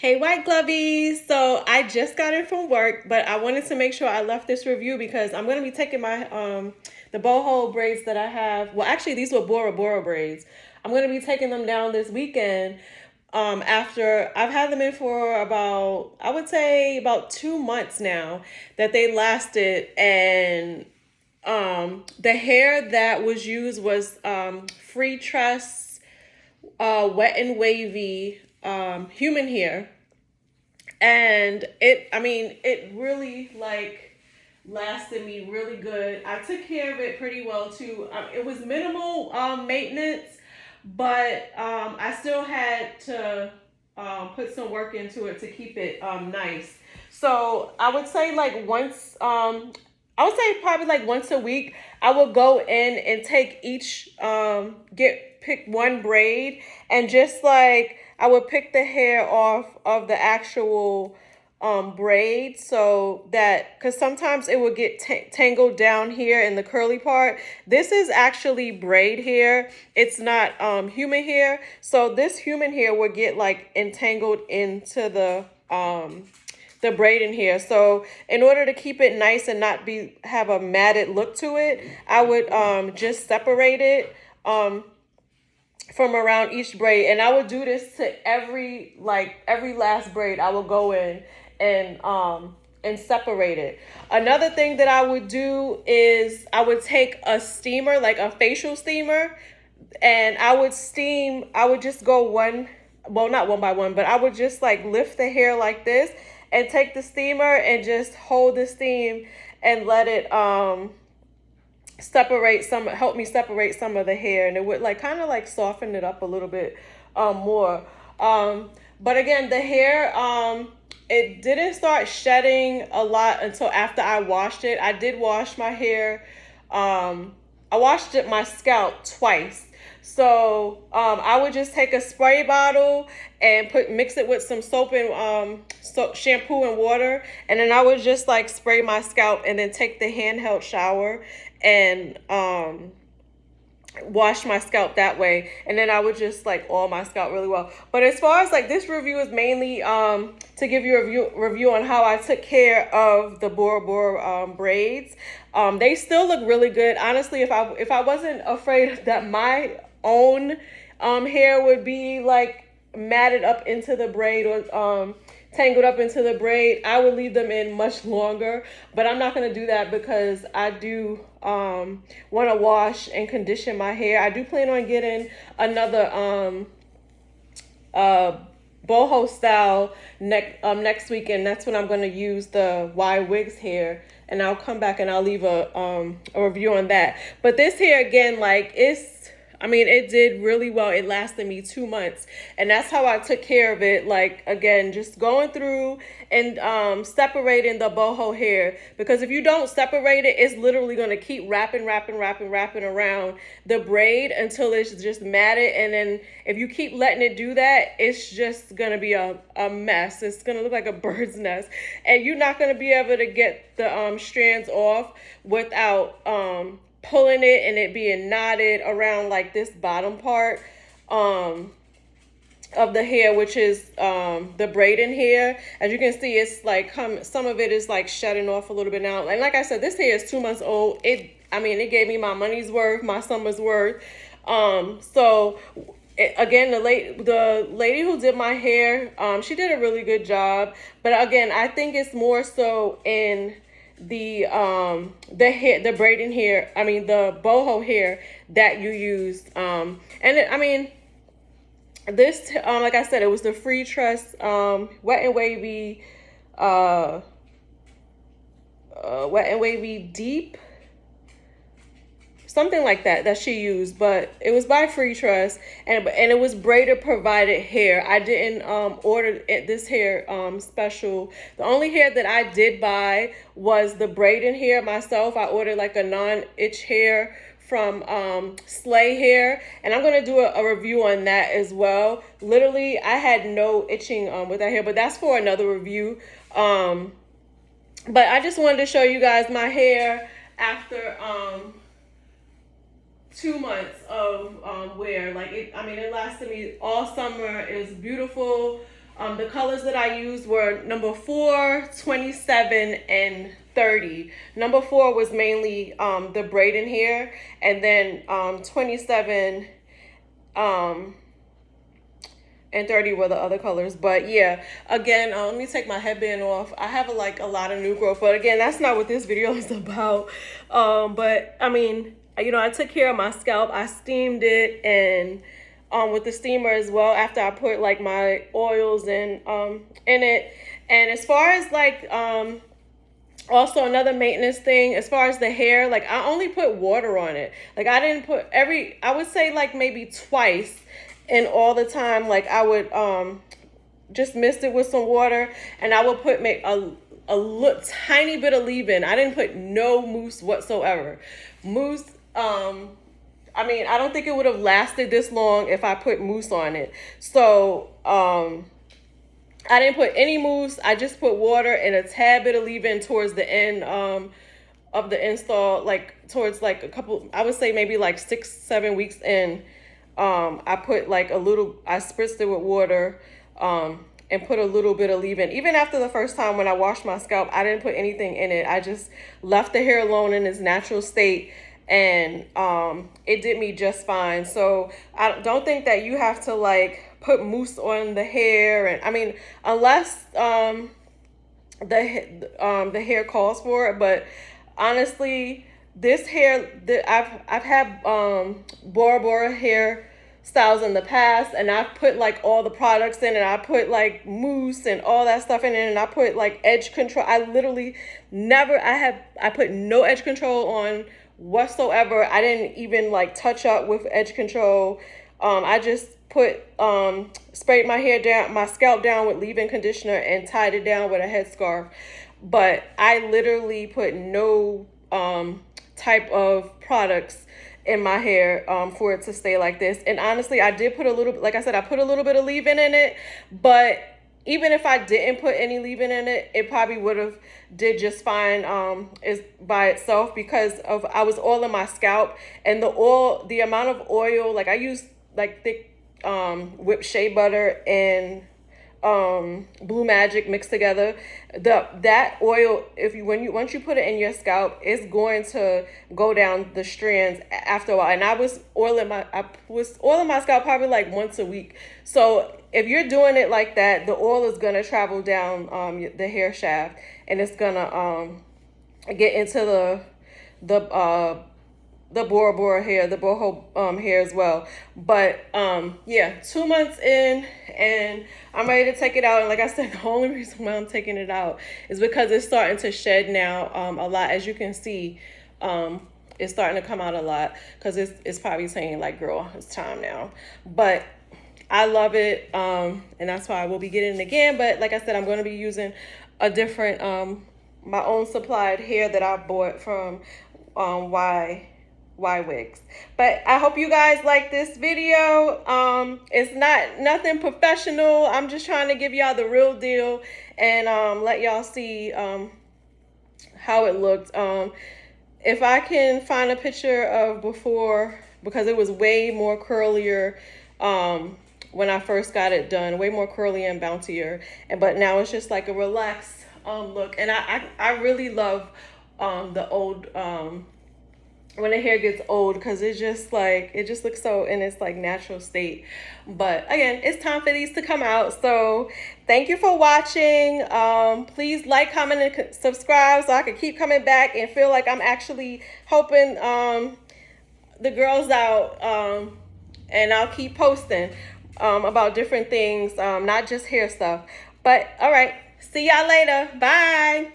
Hey, white Gloveys. So I just got in from work, but I wanted to make sure I left this review because I'm gonna be taking my the boho braids that I have. Well, actually, these were Bora braids. I'm gonna be taking them down this weekend. After I've had them in for about, I would say about 2 months now that they lasted, and the hair that was used was FreeTress, wet and wavy human hair. And it really like lasted me really good. I took care of it pretty well too. It was minimal maintenance, but I still had to put some work into it to keep it nice. So I would say like I would say probably like once a week, I would go in and take each pick one braid, and just like I would pick the hair off of the actual braid, so that because sometimes it would get tangled down here in the curly part. This is actually braid hair. It's not human hair. So this human hair would get like entangled into the braid in here. So in order to keep it nice and not have a matted look to it, I would just separate it from around each braid, and I would do this to every last braid. I will go in and separate it. Another thing that I would do is I would take a steamer, like a facial steamer, and I would steam. I would just go not one by one, but I would just like lift the hair like this and take the steamer and just hold the steam and let it help me separate some of the hair, and it would like kind of like soften it up a little bit more. But again, the hair it didn't start shedding a lot until after I washed it. I did wash my hair. I washed my scalp twice. So I would just take a spray bottle and mix it with some soap and shampoo and water, and then I would just like spray my scalp and then take the handheld shower and wash my scalp that way, and then I would just like oil my scalp really well. But as far as like this review is mainly to give you a review on how I took care of the Bora braids. They still look really good. Honestly, if I wasn't afraid that my own hair would be like matted up into the braid or tangled up into the braid, I would leave them in much longer. But I'm not going to do that because I do want to wash and condition my hair. I do plan on getting another boho style next week, and that's when I'm going to use the Y wigs hair, and I'll come back and I'll leave a review on that. But this hair again, like it did really well. It lasted me 2 months, and that's how I took care of it. Like again, just going through and separating the boho hair, because if you don't separate it, it's literally going to keep wrapping around the braid until it's just matted. And then if you keep letting it do that, it's just going to be a mess. It's going to look like a bird's nest, and you're not going to be able to get the strands off without pulling it and it being knotted around like this bottom part of the hair, which is the braiding hair. As you can see, it's like some of it is like shedding off a little bit now. And like I said, this hair is 2 months old. It gave me my money's worth, my summer's worth. Again, the lady who did my hair, she did a really good job. But again, I think it's more so in the hair, the braiding hair, the boho hair that you used. This like I said, it was the FreeTress wet and wavy deep, something like that she used. But it was by FreeTress, and it was braided provided hair. I didn't order this hair special. The only hair that I did buy was the braiding hair myself. I ordered like a non-itch hair from Slay Hair, and I'm gonna do a review on that as well. Literally, I had no itching with that hair, but that's for another review. But I just wanted to show you guys my hair after 2 months of wear. Like it lasted me all summer. It was beautiful. The colors that I used were number 4, 27, and 30. Number 4 was mainly the braiding hair, and then 27 and 30 were the other colors. But yeah, again, let me take my headband off. I have like a lot of new growth, but again, that's not what this video is about. But I mean, you know, I took care of my scalp. I steamed it, and with the steamer as well, after I put like my oils in it. And as far as like also another maintenance thing, as far as the hair, like I only put water on it. Like I didn't put I would say like maybe twice. And all the time, like I would just mist it with some water, and I would put a little tiny bit of leave-in. I didn't put no mousse whatsoever. Mousse, I mean, I don't think it would have lasted this long if I put mousse on it. So I didn't put any mousse. I just put water and a tad bit of leave-in towards the end of the install, like towards like a couple, I would say maybe like 6-7 weeks in. I put like I spritzed it with water and put a little bit of leave-in. Even after the first time when I washed my scalp, I didn't put anything in it. I just left the hair alone in its natural state, and it did me just fine. So I don't think that you have to like put mousse on the hair. And I mean, unless the hair calls for it, but honestly, this hair, I've had Bora hair styles in the past, and I've put like all the products in, and I put like mousse and all that stuff in it, and I put like edge control. I literally never, I put no edge control on whatsoever. I didn't even like touch up with edge control. I just put sprayed my scalp down with leave-in conditioner and tied it down with a headscarf. But I literally put no type of products in my hair for it to stay like this. And honestly, I did put a little, like I said, I put a little bit of leave-in in it, but even if I didn't put any leave-in in it, it probably would have did just fine is by itself, because of I was oiling my scalp, and the amount of oil, like I used like thick whipped shea butter and Blue Magic mixed together. That oil, once you put it in your scalp, it's going to go down the strands after a while. And I was oiling my scalp probably like once a week. So if you're doing it like that, the oil is gonna travel down the hair shaft, and it's gonna get into the Bora hair, the Boho hair as well. But yeah, 2 months in, and I'm ready to take it out. And like I said, the only reason why I'm taking it out is because it's starting to shed now a lot. As you can see, it's starting to come out a lot, because it's probably saying like, girl, it's time now. But I love it, and that's why I will be getting it again. But like I said, I'm going to be using a different my own supplied hair that I bought from Y wigs. But I hope you guys like this video. It's nothing professional. I'm just trying to give y'all the real deal and let y'all see how it looked. If I can find a picture of before, because it was way more curlier when I first got it done, way more curly and bountier, but now it's just like a relaxed look. And I really love the old when the hair gets old, because it just looks so in its like natural state. But again, it's time for these to come out. So thank you for watching. Please like, comment, and subscribe so I can keep coming back and feel like I'm actually helping the girls out. And I'll keep posting about different things, not just hair stuff. But all right, see y'all later. Bye.